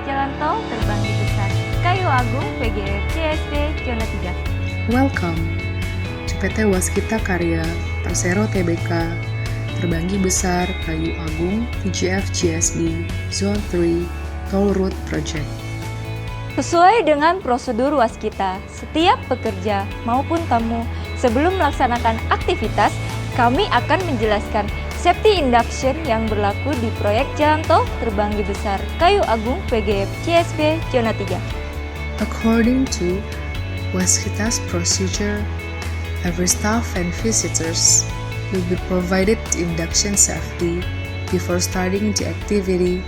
Jalan Tol Terbanggi Besar Kayu Agung PGF CSP Zona 3. Welcome to PT Waskita Karya Persero Tbk Terbanggi Besar Kayu Agung PGF GSB Zone 3 Toll Road Project. Sesuai dengan prosedur Waskita, setiap pekerja maupun tamu sebelum melaksanakan aktivitas, kami akan menjelaskan safety induction yang berlaku di proyek Jalan Tol Terbanggi Besar Kayu Agung PGF CSP Zona 3. According to Waskita's procedure, every staff and visitors will be provided induction safety before starting the activity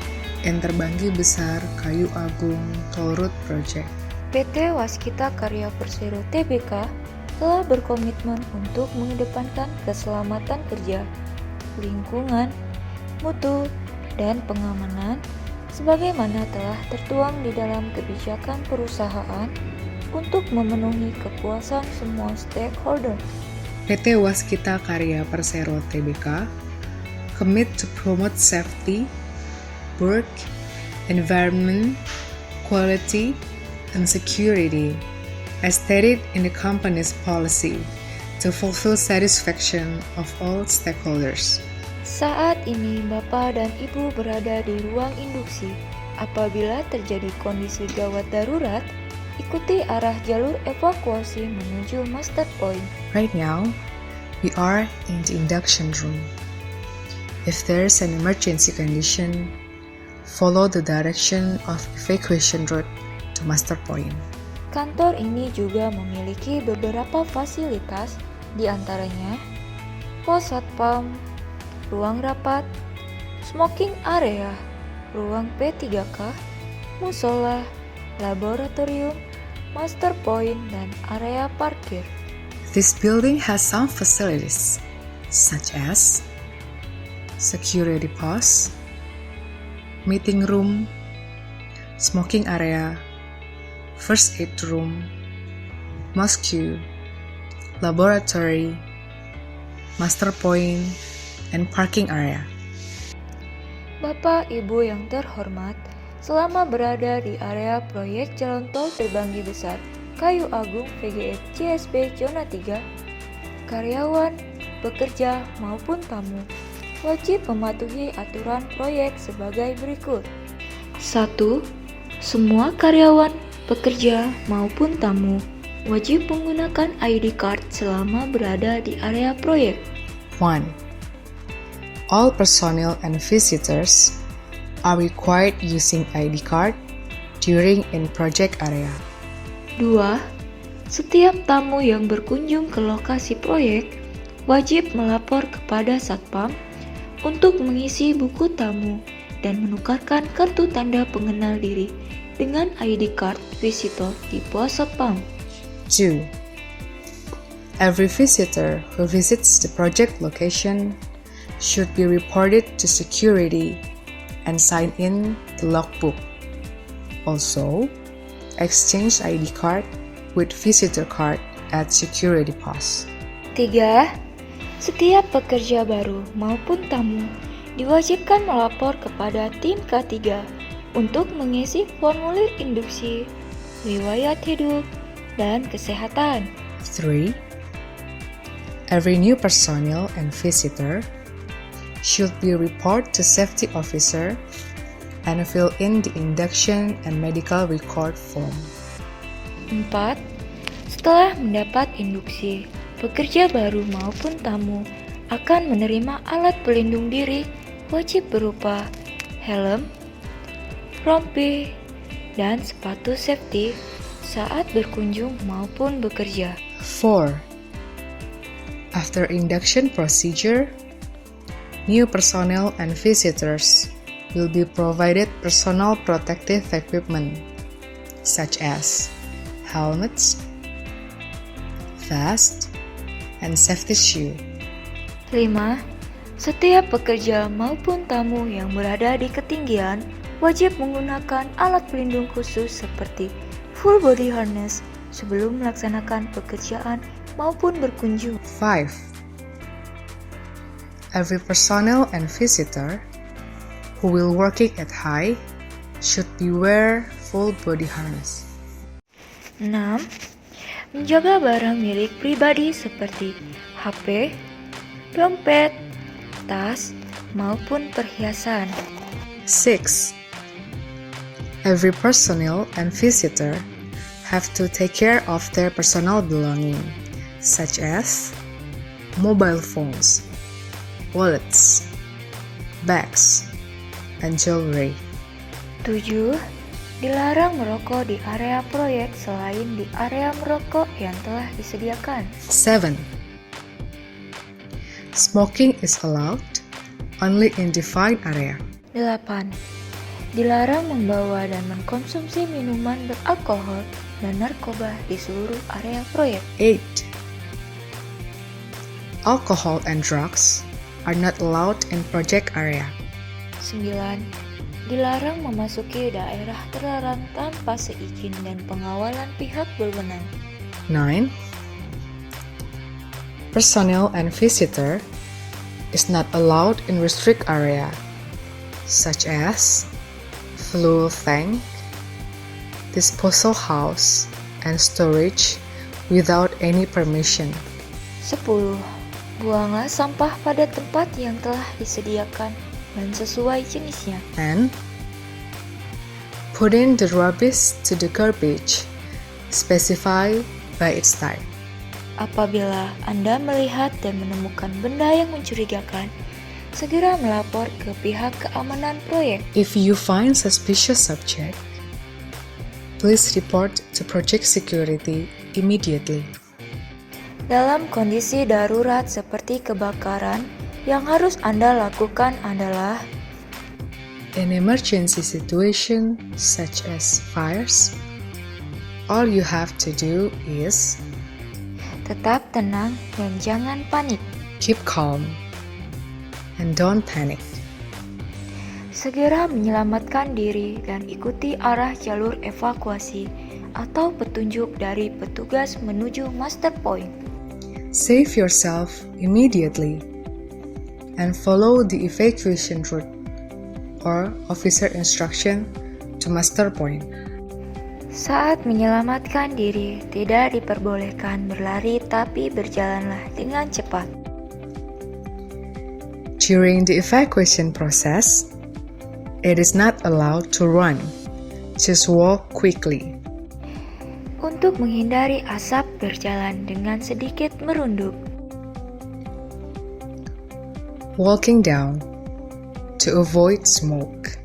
in Terbanggi Besar Kayu Agung Toll Road Project. PT Waskita Karya Persero Tbk telah berkomitmen untuk mengedepankan keselamatan kerja, lingkungan, mutu, dan pengamanan sebagaimana telah tertuang di dalam kebijakan perusahaan untuk memenuhi kepuasan semua stakeholder. PT Waskita Karya Persero Tbk commit to promote safety, work, environment, quality, and security as stated in the company's policy to fulfill satisfaction of all stakeholders. Saat ini Bapak dan Ibu berada di ruang induksi. Apabila terjadi kondisi gawat darurat, ikuti arah jalur evakuasi menuju master point. Right now, we are in the induction room. If there's an emergency condition, follow the direction of evacuation route to master point. Kantor ini juga memiliki beberapa fasilitas, di antaranya pos satpam, ruang rapat, smoking area, ruang P3K, musola, laboratorium, master point, dan area parkir. This building has some facilities, such as security post, meeting room, smoking area, first aid room, mosque, laboratory, master point, and parking area. Bapak Ibu yang terhormat, selama berada di area proyek Jalan Tol Terbanggi Besar Kayu Agung PGF CSP Zona 3, karyawan, pekerja maupun tamu wajib mematuhi aturan proyek sebagai berikut. 1. Semua karyawan, pekerja maupun tamu wajib menggunakan ID card selama berada di area proyek. 1. All personnel and visitors are required using ID card during in project area. 2. Setiap tamu yang berkunjung ke lokasi proyek wajib melapor kepada satpam untuk mengisi buku tamu dan menukarkan kartu tanda pengenal diri dengan ID card visitor di pos satpam. 2. Every visitor who visits the project location should be reported to security and sign in the logbook. Also, exchange ID card with visitor card at security post. 3. Setiap pekerja baru maupun tamu diwajibkan melapor kepada tim K3 untuk mengisi formulir induksi, riwayat hidup, dan kesehatan. 3. Every new personnel and visitor should be report to safety officer and fill in the induction and medical record form. 4. Setelah mendapat induksi, pekerja baru maupun tamu akan menerima alat pelindung diri wajib berupa helm, rompi, dan sepatu safety saat berkunjung maupun bekerja. 4. After induction procedure, new personnel and visitors will be provided personal protective equipment such as helmets, vest, and safety shoe. 5. Setiap pekerja maupun tamu yang berada di ketinggian wajib menggunakan alat pelindung khusus seperti full body harness sebelum melaksanakan pekerjaan maupun berkunjung. 5. Every personnel and visitor who will working at high, should be wear full body harness. 6. Menjaga barang milik pribadi seperti HP, dompet, tas, maupun perhiasan. 6. Every personnel and visitor have to take care of their personal belongings, such as mobile phones, wallets, bags, and jewelry. 7. Dilarang merokok di area proyek selain di area merokok yang telah disediakan. 7. Smoking is allowed only in defined area. 8. Dilarang membawa dan mengkonsumsi minuman beralkohol dan narkoba di seluruh area proyek. 8. Alcohol and drugs are not allowed in project area. 9. Dilarang memasuki daerah terlarang tanpa seizin dan pengawalan pihak berwenang. 9. Personnel and visitor is not allowed in restrict area, such as fuel tank, disposal house, and storage without any permission. 10. Buanglah sampah pada tempat yang telah disediakan dan sesuai jenisnya. And putting the rubbish to the garbage specified by its type. Apabila Anda melihat dan menemukan benda yang mencurigakan, segera melapor ke pihak keamanan proyek. If you find suspicious subject, please report to project security immediately. Dalam kondisi darurat seperti kebakaran, yang harus Anda lakukan adalah In emergency situation such as fires, all you have to do is tetap tenang dan jangan panik. keep calm and don't panic. Segera menyelamatkan diri dan ikuti arah jalur evakuasi atau petunjuk dari petugas menuju master point. Save yourself immediately and follow the evacuation route or officer instruction to master point. Saat menyelamatkan diri, tidak diperbolehkan berlari tapi berjalanlah dengan cepat. During the evacuation process, it is not allowed to run, just walk quickly. Untuk menghindari asap, berjalan dengan sedikit merunduk. Walking down to avoid smoke.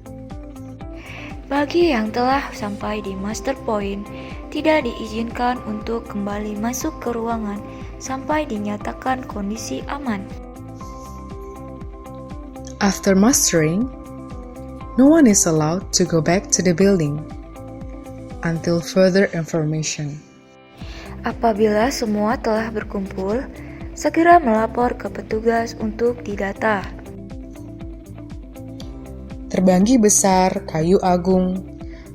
Bagi yang telah sampai di master point, tidak diizinkan untuk kembali masuk ke ruangan sampai dinyatakan kondisi aman. After mastering, no one is allowed to go back to the building until further information. Apabila semua telah berkumpul, segera melapor ke petugas untuk didata. Terbanggi Besar Kayu Agung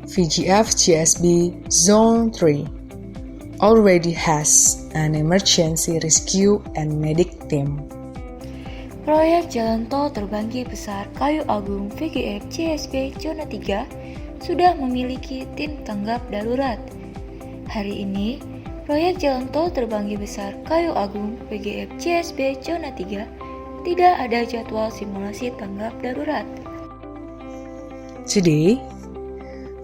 VGF GSB Zone 3 already has an emergency rescue and medic team. Proyek Jalan Tol Terbanggi Besar Kayu Agung VGF GSB Zona 3 sudah memiliki tim tanggap darurat. Hari ini, proyek Jalan Tol Terbanggi Besar Kayu Agung VGF GSB Zona 3 tidak ada jadwal simulasi tanggap darurat. Today,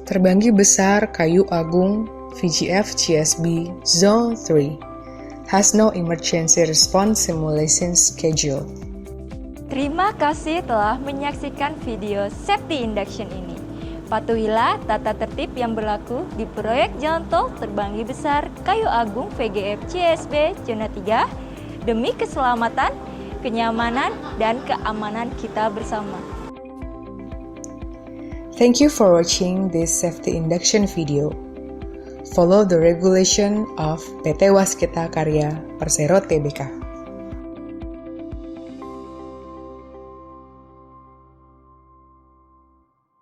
Terbanggi Besar Kayu Agung VGF GSB Zone 3 has no emergency response simulation schedule. Terima kasih telah menyaksikan video safety induction ini. Patuhilah tata tertib yang berlaku di proyek Jalan Tol Terbanggi Besar Kayu Agung VGF GSB Zona 3 demi keselamatan, kenyamanan, dan keamanan kita bersama. Thank you for watching this safety induction video. Follow the regulation of PT Waskita Karya Persero Tbk.